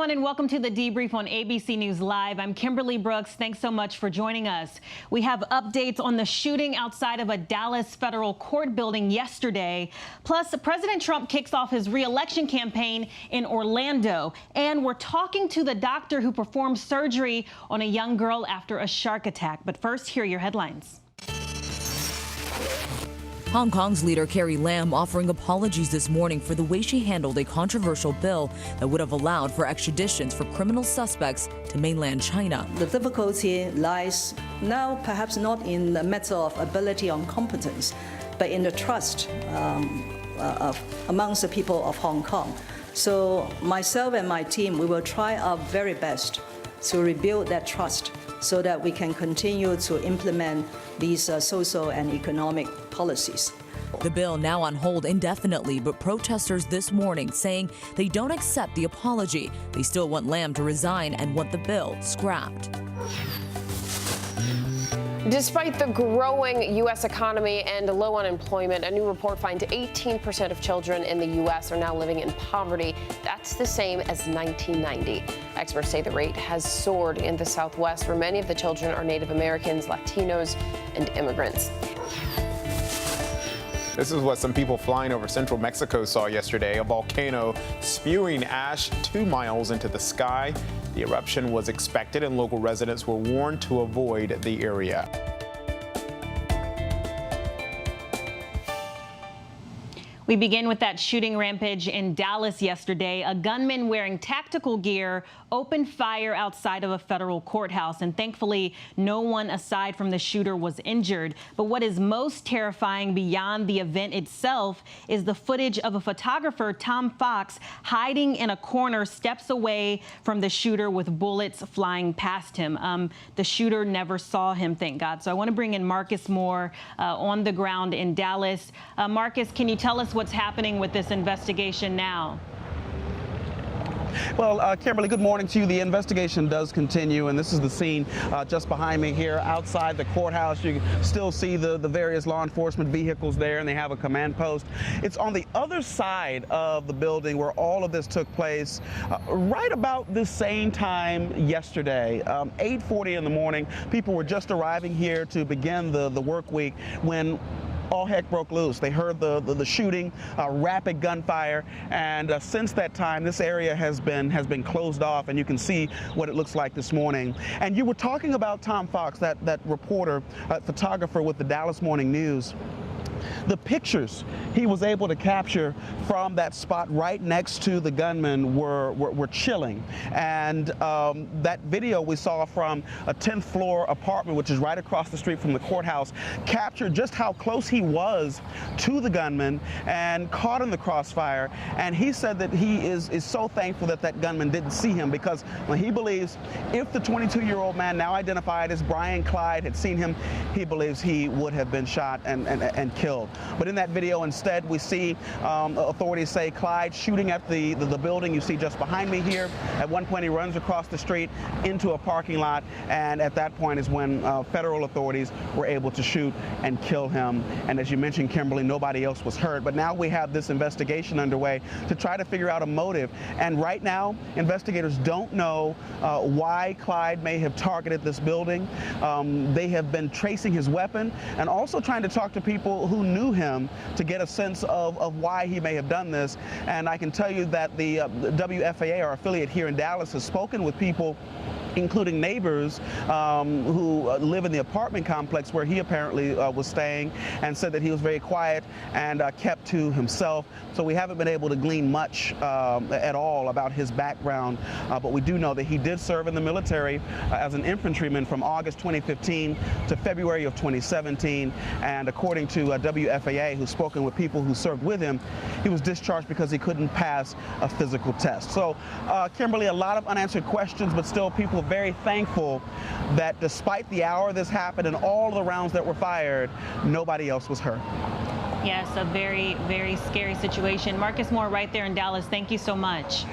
everyone, and welcome to the Debrief on ABC News Live. I'm Kimberly Brooks. Thanks so much for joining us. We have updates on the shooting outside of a Dallas federal court building yesterday. Plus, President Trump kicks off his re-election campaign in Orlando. And we're talking to the doctor who performed surgery on a young girl after a shark attack. But first, here are your headlines. Hong Kong's leader Carrie Lam offering apologies this morning for the way she handled a controversial bill that would have allowed for extraditions for criminal suspects to mainland China. The difficulty lies now perhaps not in the matter of ability or competence, but in the trust amongst the people of Hong Kong. So myself and my team, we will try our very best to rebuild that trust so that we can continue to implement these social and economic policies. The bill now on hold indefinitely, but protesters this morning saying they don't accept the apology. They still want Lam to resign and want the bill scrapped. Despite the growing U.S. economy and low unemployment, a new report finds 18% of children in the U.S. are now living in poverty. That's the same as 1990. Experts say the rate has soared in the Southwest, where many of the children are Native Americans, Latinos, and immigrants. This is what some people flying over central Mexico saw yesterday, a volcano spewing ash 2 miles into the sky. The eruption was expected, and local residents were warned to avoid the area. We begin with that shooting rampage in Dallas yesterday. A gunman wearing tactical gear opened fire outside of a federal courthouse, and thankfully no one aside from the shooter was injured. But what is most terrifying beyond the event itself is the footage of a photographer, Tom Fox, hiding in a corner steps away from the shooter with bullets flying past him. The shooter never saw him, thank God. So I want to bring in Marcus Moore on the ground in Dallas. Marcus, can you tell us what's happening with this investigation now? Well, Kimberly, good morning to you. The investigation does continue, and this is the scene just behind me here outside the courthouse. You can still see the various law enforcement vehicles there, and they have a command post. It's on the other side of the building where all of this took place, right about the same time yesterday, 8:40 in the morning. People were just arriving here to begin the work week when all heck broke loose. They heard the shooting, rapid gunfire, and since that time, this area has been closed off, and you can see what it looks like this morning. And you were talking about Tom Fox, that reporter, photographer with the Dallas Morning News. The pictures he was able to capture from that spot right next to the gunman were chilling. And that video we saw from a 10th floor apartment, which is right across the street from the courthouse, captured just how close he was to the gunman and caught in the crossfire. And he said that he is so thankful that that gunman didn't see him, because when he believes if the 22-year-old man, now identified as Brian Clyde, had seen him, he believes he would have been shot and killed. But in that video, instead, we see authorities say Clyde shooting at the building you see just behind me here. At one point, he runs across the street into a parking lot, and at that point is when federal authorities were able to shoot and kill him. And as you mentioned, Kimberly, nobody else was hurt. But now we have this investigation underway to try to figure out a motive. And right now, investigators don't know why Clyde may have targeted this building. They have been tracing his weapon and also trying to talk to people who knew him to get a sense of why he may have done this. And I can tell you that the WFAA, our affiliate here in Dallas, has spoken with people, including neighbors who live in the apartment complex where he apparently was staying, and said that he was very quiet and kept to himself. So we haven't been able to glean much at all about his background, but we do know that he did serve in the military as an infantryman from August 2015 to February of 2017. And according to WFAA, who's spoken with people who served with him, he was discharged because he couldn't pass a physical test. So, Kimberly, a lot of unanswered questions, but still people very thankful that despite the hour this happened and all the rounds that were fired, nobody else was hurt. Yes, a very, very scary situation. Marcus Moore right there in Dallas. Thank you so much.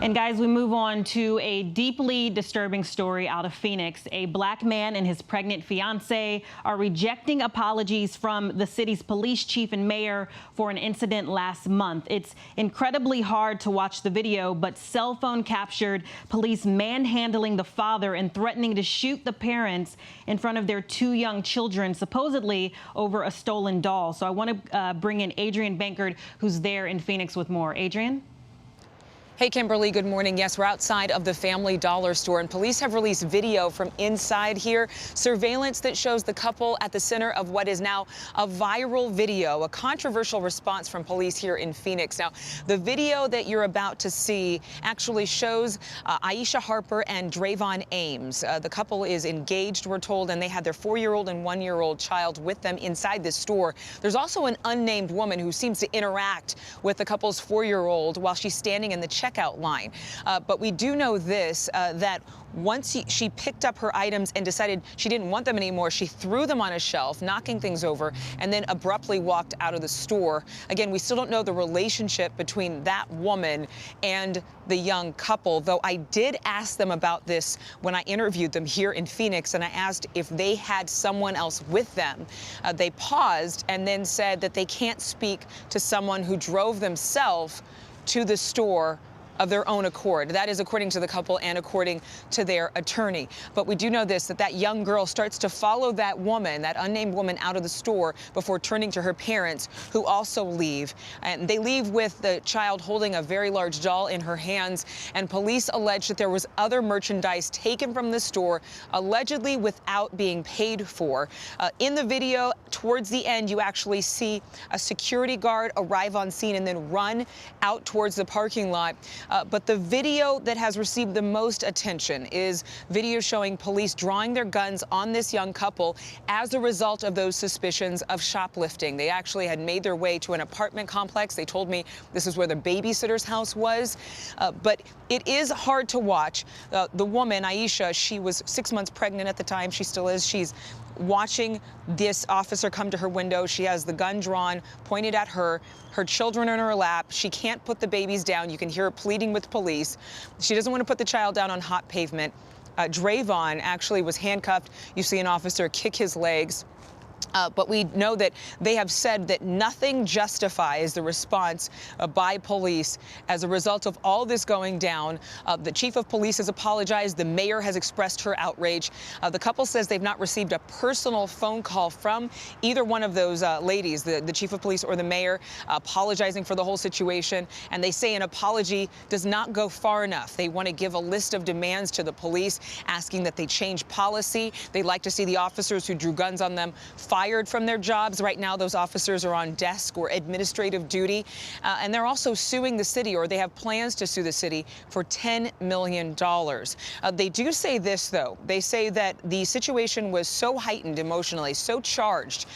And guys, we move on to a deeply disturbing story out of Phoenix. A black man and his pregnant fiance are rejecting apologies from the city's police chief and mayor for an incident last month. It's incredibly hard to watch the video, but cell phone captured police manhandling the father and threatening to shoot the parents in front of their 2 young children, supposedly over a stolen doll. So I want to bring in Adrian Bankard, who's there in Phoenix with more. Adrian? Hey, Kimberly, good morning. Yes, we're outside of the Family Dollar store, and police have released video from inside here, surveillance that shows the couple at the center of what is now a viral video, a controversial response from police here in Phoenix. Now, the video that you're about to see actually shows Aisha Harper and Drayvon Ames. The couple is engaged, we're told, and they had their 4-year-old and 1-year-old child with them inside this store. There's also an unnamed woman who seems to interact with the couple's 4-year-old while she's standing in the checkout line. But we do know this, that once she picked up her items and decided she didn't want them anymore, she threw them on a shelf, knocking things over, and then abruptly walked out of the store. Again, we still don't know the relationship between that woman and the young couple, though I did ask them about this when I interviewed them here in Phoenix, and I asked if they had someone else with them. They paused and then said that they can't speak to someone who drove themselves to the store of their own accord. That is according to the couple and according to their attorney. But we do know this, that young girl starts to follow that woman, that unnamed woman, out of the store before turning to her parents, who also leave. And they leave with the child holding a very large doll in her hands. And police allege that there was other merchandise taken from the store, allegedly without being paid for. In the video, towards the end, you actually see a security guard arrive on scene and then run out towards the parking lot. But the video that has received the most attention is video showing police drawing their guns on this young couple as a result of those suspicions of shoplifting. They actually had made their way to an apartment complex. They told me this is where the babysitter's house was. But it is hard to watch. The woman, Aisha, she was 6 months pregnant at the time. She still is. She's watching this officer come to her window. She has the gun drawn, pointed at her, her children in her lap. She can't put the babies down. You can hear her pleading with police. She doesn't want to put the child down on hot pavement. Drayvon actually was handcuffed. You see an officer kick his legs. But we know that they have said that nothing justifies the response by police as a result of all this going down. The chief of police has apologized. The mayor has expressed her outrage. The couple says they've not received a personal phone call from either one of those ladies, the chief of police or the mayor, apologizing for the whole situation. And they say an apology does not go far enough. They want to give a list of demands to the police, asking that they change policy. They'd like to see the officers who drew guns on them fired from their jobs. Right now, those officers are on desk or administrative duty. And they're also suing the city, or they have plans to sue the city, for $10 million. They do say this, though. They say that the situation was so heightened emotionally, so charged,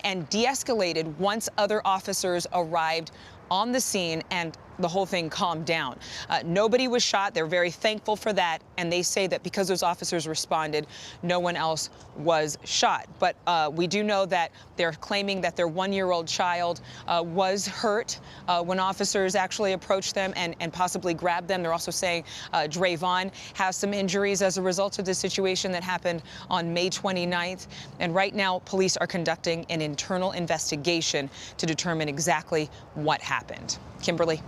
and de-escalated once other officers arrived on the scene and the whole thing calmed down. Nobody was shot. They're very thankful for that. And they say that because those officers responded, no one else was shot. But we do know that they're claiming that their 1-year-old child was hurt when officers actually approached them and possibly grabbed them. They're also saying Drayvon has some injuries as a result of the situation that happened on May 29th. And right now, police are conducting an internal investigation to determine exactly what happened. Kimberly.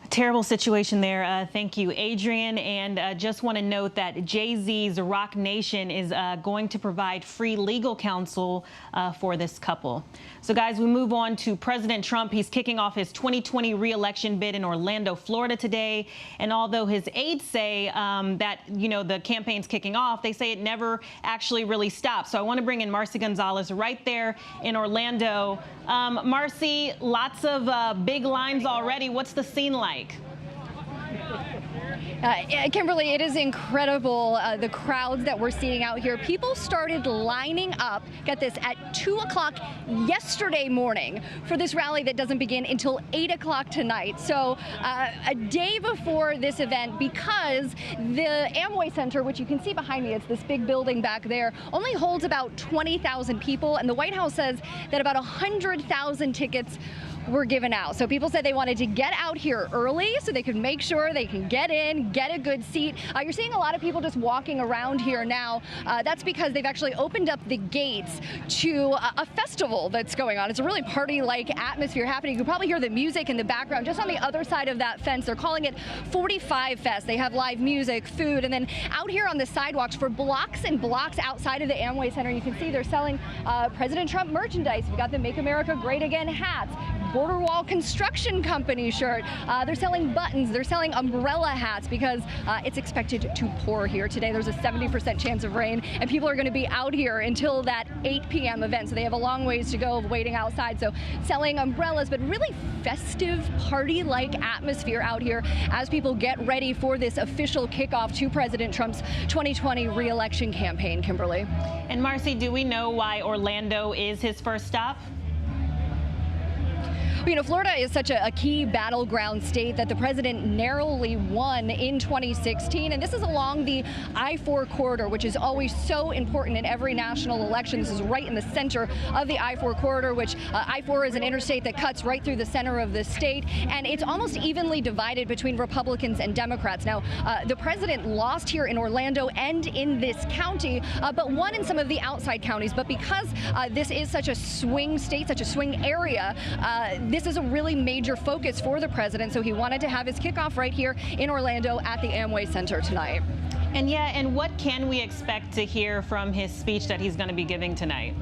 Terrible situation there. Thank you, Adrian. And just want to note that Jay-Z's Rock Nation is going to provide free legal counsel for this couple. So, guys, we move on to President Trump. He's kicking off his 2020 re-election bid in Orlando, Florida today. And although his aides say that, the campaign's kicking off, they say it never actually really stops. So I want to bring in Marcy Gonzalez right there in Orlando. Marcy, lots of big lines already. What's the scene like? Kimberly, it is incredible, the crowds that we're seeing out here. People started lining up, get this, at 2 o'clock yesterday morning for this rally that doesn't begin until 8 o'clock tonight. So a day before this event, because the Amway Center, which you can see behind me, it's this big building back there, only holds about 20,000 people. And the White House says that about 100,000 tickets were given out. So people said they wanted to get out here early so they could make sure they can get in, get a good seat. You're seeing a lot of people just walking around here now. That's because they've actually opened up the gates to a festival that's going on. It's a really party-like atmosphere happening. You can probably hear the music in the background. Just on the other side of that fence, they're calling it 45 Fest. They have live music, food, and then out here on the sidewalks for blocks and blocks outside of the Amway Center, you can see they're selling President Trump merchandise. We've got the Make America Great Again hats, Border Wall Construction Company shirt. They're selling buttons. They're selling umbrella hats because it's expected to pour here today. There's a 70% chance of rain, and people are going to be out here until that 8 p.m. event. So they have a long ways to go of waiting outside. So selling umbrellas, but really festive party-like atmosphere out here as people get ready for this official kickoff to President Trump's 2020 re-election campaign. Kimberly. And Marcy, do we know why Orlando is his first stop? You know, Florida is such a key battleground state that the president narrowly won in 2016. And this is along the I-4 corridor, which is always so important in every national election. This is right in the center of the I-4 corridor, which I-4 is an interstate that cuts right through the center of the state. And it's almost evenly divided between Republicans and Democrats. Now, the president lost here in Orlando and in this county, but won in some of the outside counties. But because this is such a swing state, such a swing area, this is a really major focus for the president, so he wanted to have his kickoff right here in Orlando at the Amway Center tonight. And what can we expect to hear from his speech that he's going to be giving tonight?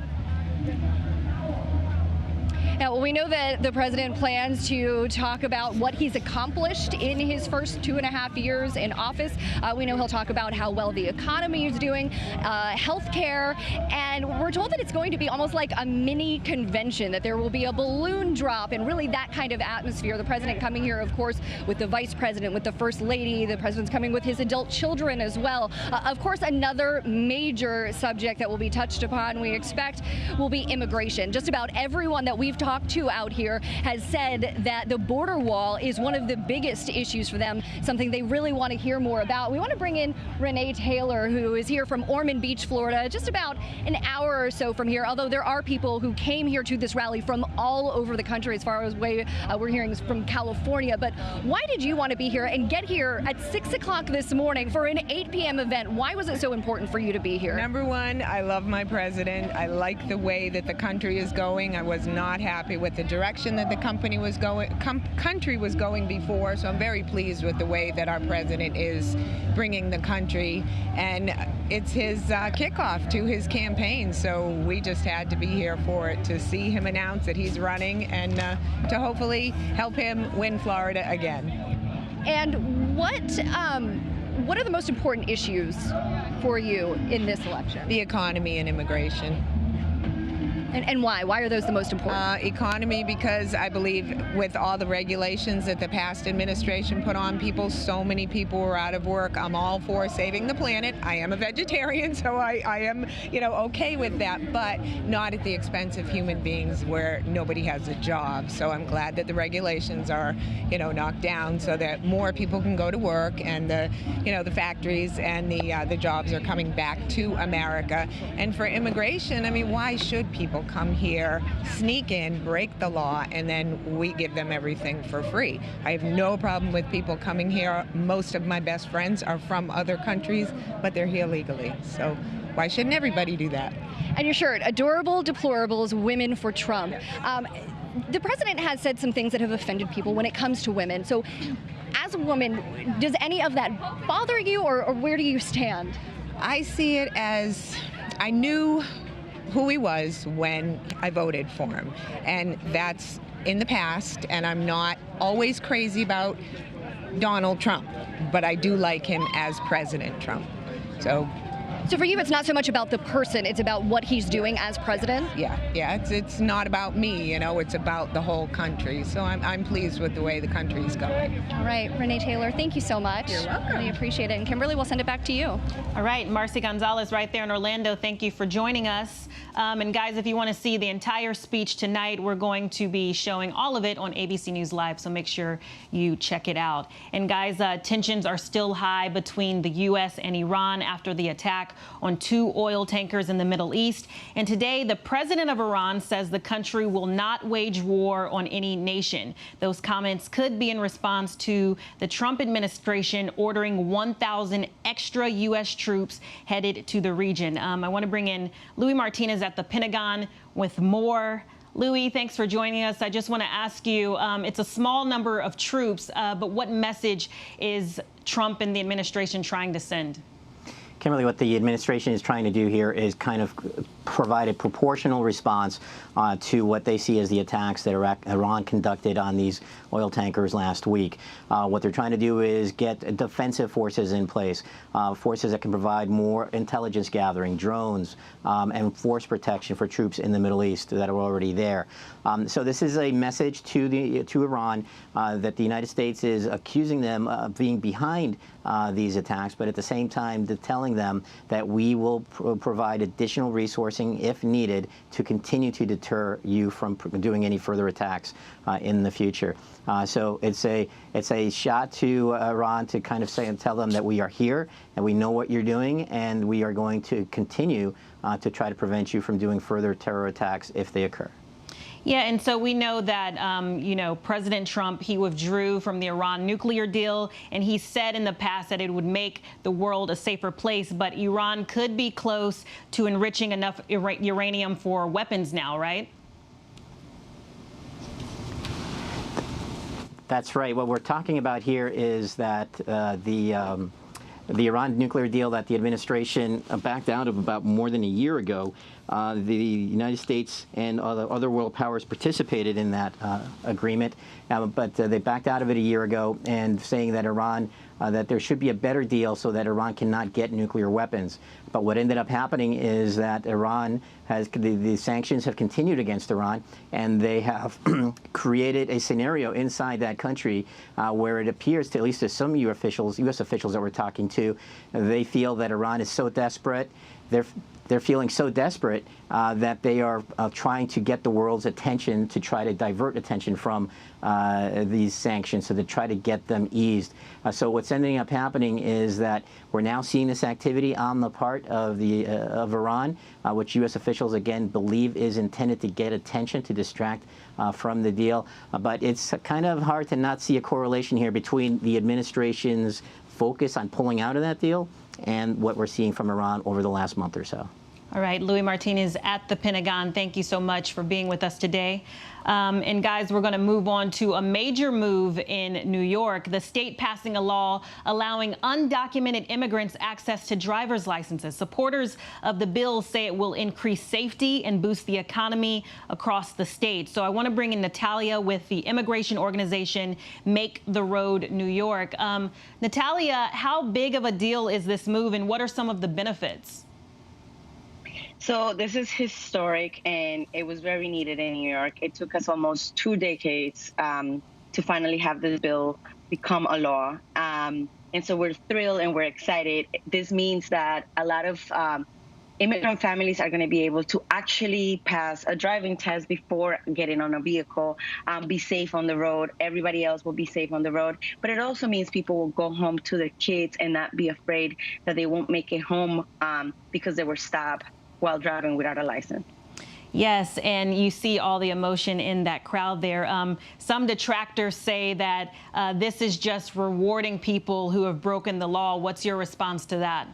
Now, we know that the president plans to talk about what he's accomplished in his first 2.5 years in office. We know he'll talk about how well the economy is doing, health care, and we're told that it's going to be almost like a mini convention, that there will be a balloon drop and really that kind of atmosphere. The president coming here, of course, with the vice president, with the first lady. The president's coming with his adult children as well. Of course, another major subject that will be touched upon, we expect, will be immigration. Just about everyone that we've talked to out here has said that the border wall is one of the biggest issues for them, something they really want to hear more about. We want to bring in Renee Taylor, who is here from Ormond Beach, Florida, just about an hour or so from here, although there are people who came here to this rally from all over the country, as far as we're hearing from California. But why did you want to be here and get here at 6 o'clock this morning for an 8 p.m. event? Why was it so important for you to be here? Number one, I love my president. I like the way that the country is going. I was not happy with the direction that the country was going before, so I'm very pleased with the way that our president is bringing the country, and it's his kickoff to his campaign, so we just had to be here for it, to see him announce that he's running and to hopefully help him win Florida again. And what are the most important issues for you in this election? The economy and immigration. And why? Why are those the most important? Economy, because I believe with all the regulations that the past administration put on people, so many people were out of work. I'm all for saving the planet. I am a vegetarian, so I am, okay with that, but not at the expense of human beings where nobody has a job. So I'm glad that the regulations are, knocked down so that more people can go to work, and the factories and the jobs are coming back to America. And for immigration, why should people come here, sneak in, break the law, and then we give them everything for free? I have no problem with people coming here. Most of my best friends are from other countries, but they're here legally. So why shouldn't everybody do that? And your shirt, adorable deplorables, women for Trump. The president has said some things that have offended people when it comes to women. So as a woman, does any of that bother you, or where do you stand? I see it as, I knew who he was when I voted for him, and that's in the past, and I'm not always crazy about Donald Trump, but I do like him as President Trump. So for you, it's not so much about the person, it's about what he's doing as president? Yeah, it's not about me, it's about the whole country. So I'm pleased with the way the country's going. All right, Renee Taylor, thank you so much. You're welcome. We appreciate it. And Kimberly, we'll send it back to you. All right, Marcy Gonzalez right there in Orlando, thank you for joining us. And guys, if you want to see the entire speech tonight, we're going to be showing all of it on ABC News Live, so make sure you check it out. And guys, tensions are still high between the U.S. and Iran after the attack on 2 oil tankers in the Middle East. And today, the president of Iran says the country will not wage war on any nation. Those comments could be in response to the Trump administration ordering 1,000 extra U.S. troops headed to the region. I want to bring in Louis Martinez at the Pentagon with more. Louis, thanks for joining us. I just want to ask you, it's a small number of troops, but what message is Trump and the administration trying to send? Kimberly, what the administration is trying to do here is kind of provide a proportional response to what they see as the attacks that Iran conducted on these oil tankers last week. What they're trying to do is get defensive forces in place, forces that can provide more intelligence gathering, drones, and force protection for troops in the Middle East that are already there. So this is a message to Iran that the United States is accusing them of being behind these attacks, but at the same time telling them that we will provide additional resourcing if needed to continue to deter you from doing any further attacks in the future. So it's a shot to Iran to kind of say and tell them that we are here and we know what you're doing and we are going to continue to try to prevent you from doing further terror attacks if they occur. Yeah, and so we know that, President Trump, he withdrew from the Iran nuclear deal, and he said in the past that it would make the world a safer place, but Iran could be close to enriching enough uranium for weapons now, right? That's right. What we're talking about here is that the Iran nuclear deal that the administration backed out of about more than a year ago, the United States and other world powers participated in that agreement, but they backed out of it a year ago and saying that that there should be a better deal so that Iran cannot get nuclear weapons. But what ended up happening is that the sanctions have continued against Iran, and they have created a scenario inside that country where it appears to, at least to some U.S. officials that we're talking to, they feel that Iran is so desperate, they're feeling so desperate that they are trying to get the world's attention to try to divert attention from these sanctions, so to try to get them eased. So what's ending up happening is that we're now seeing this activity on the part of Iran, which U.S. officials again believe is intended to get attention, to distract from the deal. But it's kind of hard to not see a correlation here between the administration's focus on pulling out of that deal and what we're seeing from Iran over the last month or so. All right, Louis Martinez at the Pentagon, thank you so much for being with us today. And guys, we're going to move on to a major move in New York. The state passing a law allowing undocumented immigrants access to driver's licenses. Supporters of the bill say it will increase safety and boost the economy across the state. So I want to bring in Natalia with the immigration organization Make the Road New York. Natalia, how big of a deal is this move and what are some of the benefits? So this is historic, and it was very needed in New York. It took us almost 2 decades to finally have this bill become a law. And so we're thrilled and we're excited. This means that a lot of immigrant families are going to be able to actually pass a driving test before getting on a vehicle, be safe on the road. Everybody else will be safe on the road. But it also means people will go home to their kids and not be afraid that they won't make it home because they were stopped while driving without a license. Yes, and you see all the emotion in that crowd there. Some detractors say that this is just rewarding people who have broken the law. What's your response to that?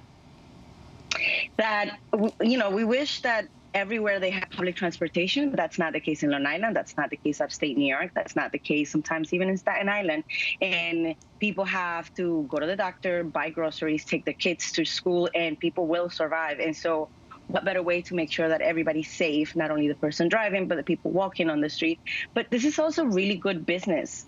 That, we wish that everywhere they have public transportation, but that's not the case in Long Island. That's not the case upstate New York. That's not the case sometimes even in Staten Island. And people have to go to the doctor, buy groceries, take their kids to school, and people will survive. And so what better way to make sure that everybody's safe, not only the person driving, but the people walking on the street. But this is also really good business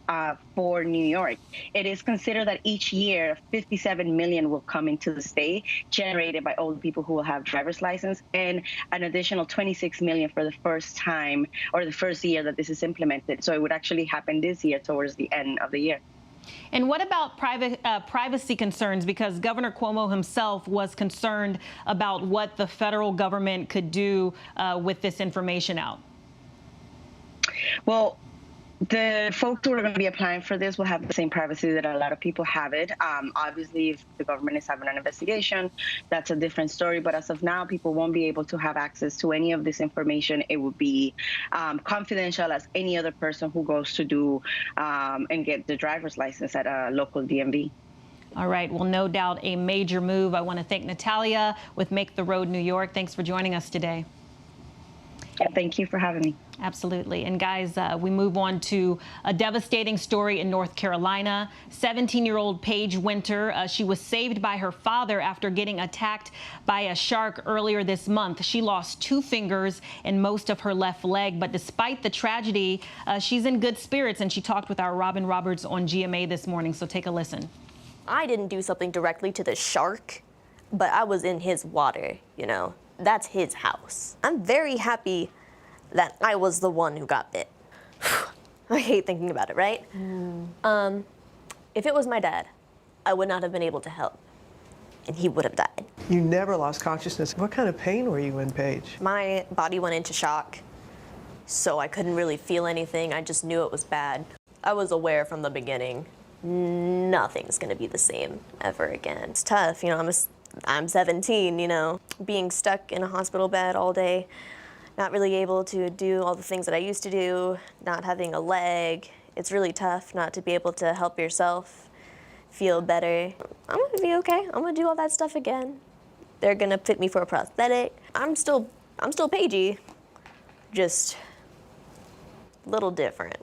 for New York. It is considered that each year, 57 million will come into the state, generated by all the people who will have driver's license, and an additional 26 million for the first time, or the first year that this is implemented. So it would actually happen this year towards the end of the year. And what about privacy concerns? Because Governor Cuomo himself was concerned about what the federal government could do with this information out. Well, The folks who are going to be applying for this will have the same privacy that a lot of people have it. Obviously, if the government is having an investigation, that's a different story. But as of now, people won't be able to have access to any of this information. It will be confidential as any other person who goes to do and get the driver's license at a local DMV. All right. Well, no doubt a major move. I want to thank Natalia with Make the Road New York. Thanks for joining us today. Yeah, thank you for having me. Absolutely. And guys, we move on to a devastating story in North Carolina. 17-year-old Paige Winter, she was saved by her father after getting attacked by a shark earlier this month. She lost 2 fingers and most of her left leg. But despite the tragedy, she's in good spirits. And she talked with our Robin Roberts on GMA this morning. So take a listen. I didn't do something directly to the shark, but I was in his water, you know. That's his house. I'm very happy that I was the one who got bit. I hate thinking about it, right? If it was my dad, I would not have been able to help, and he would have died. You never lost consciousness. What kind of pain were you in, Paige? My body went into shock, so I couldn't really feel anything. I just knew it was bad. I was aware from the beginning, nothing's gonna be the same ever again. It's tough, you know, I'm 17, you know, being stuck in a hospital bed all day, not really able to do all the things that I used to do, not having a leg. It's really tough not to be able to help yourself feel better. I'm gonna be okay. I'm gonna do all that stuff again. They're gonna fit me for a prosthetic. I'm still Paigey, just a little different.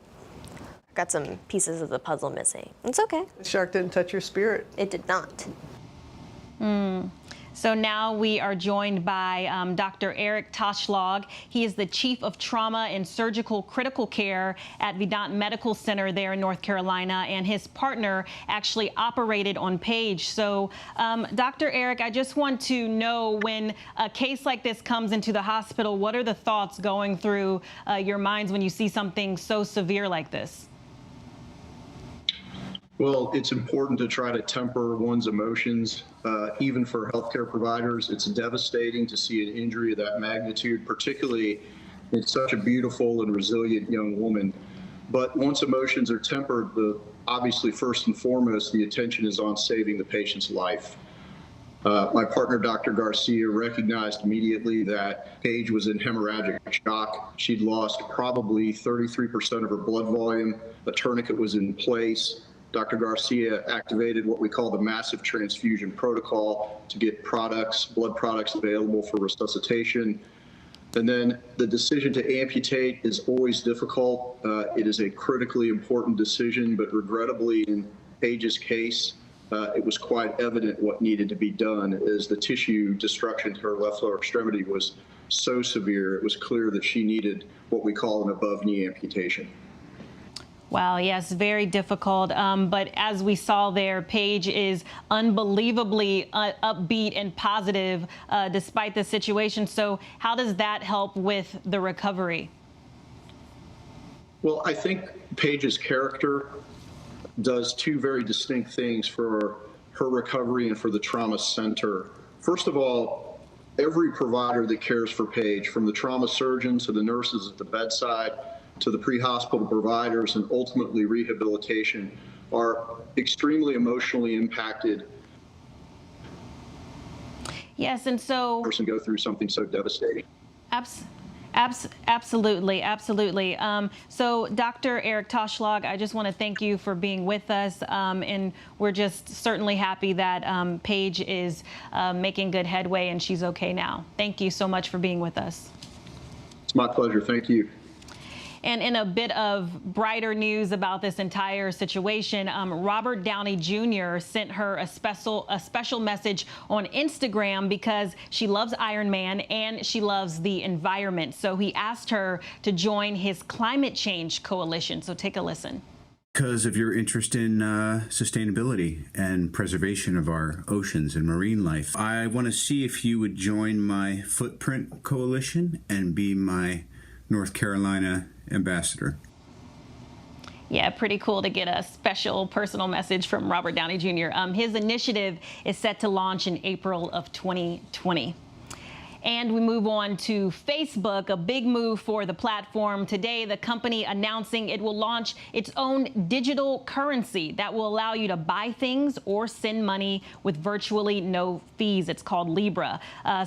Got some pieces of the puzzle missing. It's okay. The shark didn't touch your spirit. It did not. So now we are joined by Dr. Eric Toshlog. He is the Chief of Trauma and Surgical Critical Care at Vidant Medical Center there in North Carolina, and his partner actually operated on Paige. So, Dr. Eric, I just want to know, when a case like this comes into the hospital, what are the thoughts going through your minds when you see something so severe like this? Well, it's important to try to temper one's emotions. Even for healthcare providers, it's devastating to see an injury of that magnitude, particularly in such a beautiful and resilient young woman. But once emotions are tempered, obviously, first and foremost, the attention is on saving the patient's life. My partner, Dr. Garcia, recognized immediately that Paige was in hemorrhagic shock. She'd lost probably 33% of her blood volume. A tourniquet was in place. Dr. Garcia activated what we call the massive transfusion protocol to get blood products available for resuscitation. And then the decision to amputate is always difficult. It is a critically important decision, but regrettably in Paige's case, it was quite evident what needed to be done, as the tissue destruction to her left lower extremity was so severe. It was clear that she needed what we call an above-knee amputation. Wow, yes, very difficult. But as we saw there, Paige is unbelievably upbeat and positive despite the situation. So how does that help with the recovery? Well, I think Paige's character does 2 very distinct things for her recovery and for the trauma center. First of all, every provider that cares for Paige, from the trauma surgeon to the nurses at the bedside, to the pre-hospital providers, and ultimately rehabilitation, are extremely emotionally impacted. Yes, and so person go through something so devastating. Absolutely, absolutely. So, Dr. Eric Toshlog, I just want to thank you for being with us, and we're just certainly happy that Paige is making good headway and she's okay now. Thank you so much for being with us. It's my pleasure. Thank you. And in a bit of brighter news about this entire situation, Robert Downey Jr. sent her a special message on Instagram because she loves Iron Man and she loves the environment. So he asked her to join his climate change coalition. So take a listen. Because of your interest in sustainability and preservation of our oceans and marine life, I want to see if you would join my Footprint Coalition and be my North Carolina ambassador. Yeah, pretty cool to get a special personal message from Robert Downey Jr. His initiative is set to launch in April of 2020. And we move on to Facebook, a big move for the platform. Today, the company announcing it will launch its own digital currency that will allow you to buy things or send money with virtually no fees. It's called Libra.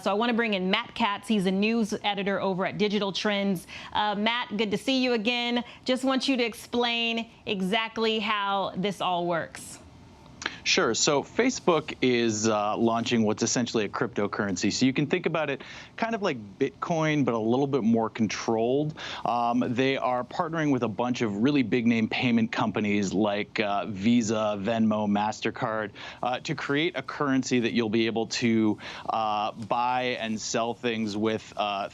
So I want to bring in Matt Katz. He's a news editor over at Digital Trends. Matt, good to see you again. Just want you to explain exactly how this all works. Sure. So Facebook is launching what's essentially a cryptocurrency. So you can think about it kind of like Bitcoin, but a little bit more controlled. They are partnering with a bunch of really big name payment companies like Visa, Venmo, MasterCard to create a currency that you'll be able to buy and sell things with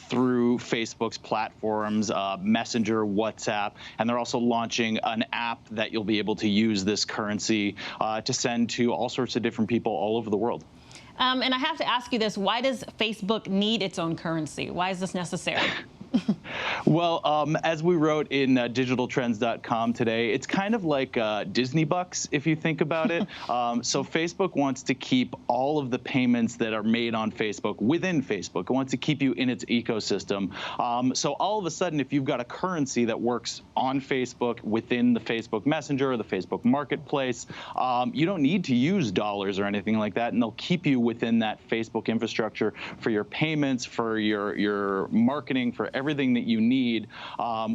through Facebook's platforms, Messenger, WhatsApp. And they're also launching an app that you'll be able to use this currency to send to all sorts of different people all over the world. And I have to ask you this, why does Facebook need its own currency? Why is this necessary? Well, as we wrote in digitaltrends.com today, it's kind of like Disney bucks, if you think about it. So Facebook wants to keep all of the payments that are made on Facebook within Facebook. It wants to keep you in its ecosystem. So all of a sudden, if you've got a currency that works on Facebook within the Facebook Messenger or the Facebook Marketplace, you don't need to use dollars or anything like that, and they'll keep you within that Facebook infrastructure for your payments, for your marketing, for everything that you need,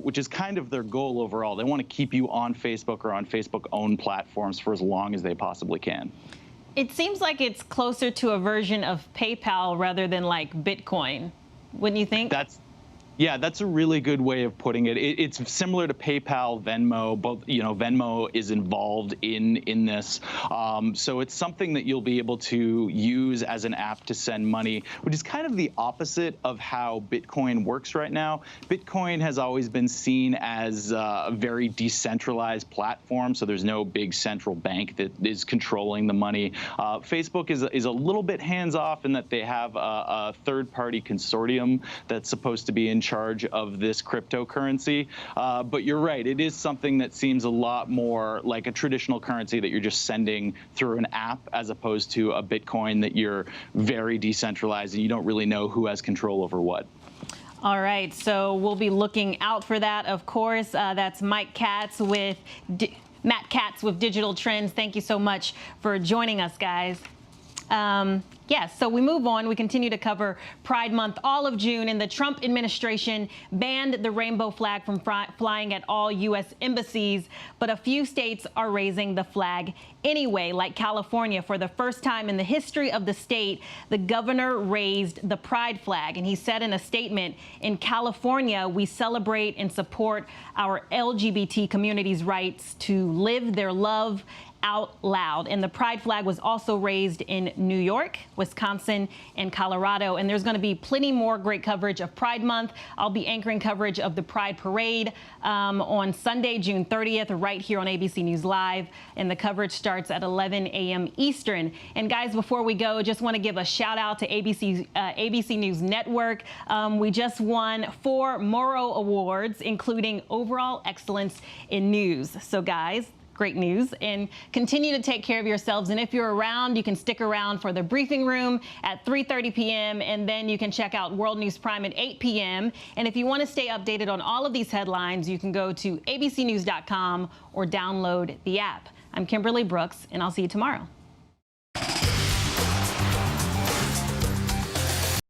which is kind of their goal overall. They want to keep you on Facebook or on Facebook-owned platforms for as long as they possibly can. It seems like it's closer to a version of PayPal rather than like Bitcoin, wouldn't you think? Yeah, that's a really good way of putting it. It's similar to PayPal, Venmo. Both, Venmo is involved in this. So it's something that you'll be able to use as an app to send money, which is kind of the opposite of how Bitcoin works right now. Bitcoin has always been seen as a very decentralized platform, so there's no big central bank that is controlling the money. Facebook is a little bit hands-off in that they have a third-party consortium that's supposed to be in charge of this cryptocurrency. But you're right, it is something that seems a lot more like a traditional currency that you're just sending through an app, as opposed to a Bitcoin that you're very decentralized and you don't really know who has control over what. All right, so we'll be looking out for that, of course. That's Matt Katz with Digital Trends. Thank you so much for joining us, guys. Yes, so we move on. We continue to cover Pride Month all of June, and the Trump administration banned the rainbow flag from flying at all U.S. embassies, but a few states are raising the flag anyway, like California. For the first time in the history of the state, the governor raised the pride flag, and he said in a statement, "In California, we celebrate and support our LGBT community's rights to live their love out loud." And the pride flag was also raised in New York, Wisconsin, and Colorado. And there's going to be plenty more great coverage of Pride Month. I'll be anchoring coverage of the Pride Parade on Sunday, June 30th, right here on ABC News Live. And the coverage starts at 11 a.m. Eastern. And guys, before we go, just want to give a shout out to ABC News Network. We just won 4 Moro Awards, including Overall Excellence in News. So guys, great news, and continue to take care of yourselves. And if you're around, you can stick around for the briefing room at 3:30 p.m. and then you can check out World News Prime at 8 p.m. And if you want to stay updated on all of these headlines, you can go to abcnews.com or download the app. I'm Kimberly Brooks, and I'll see you tomorrow.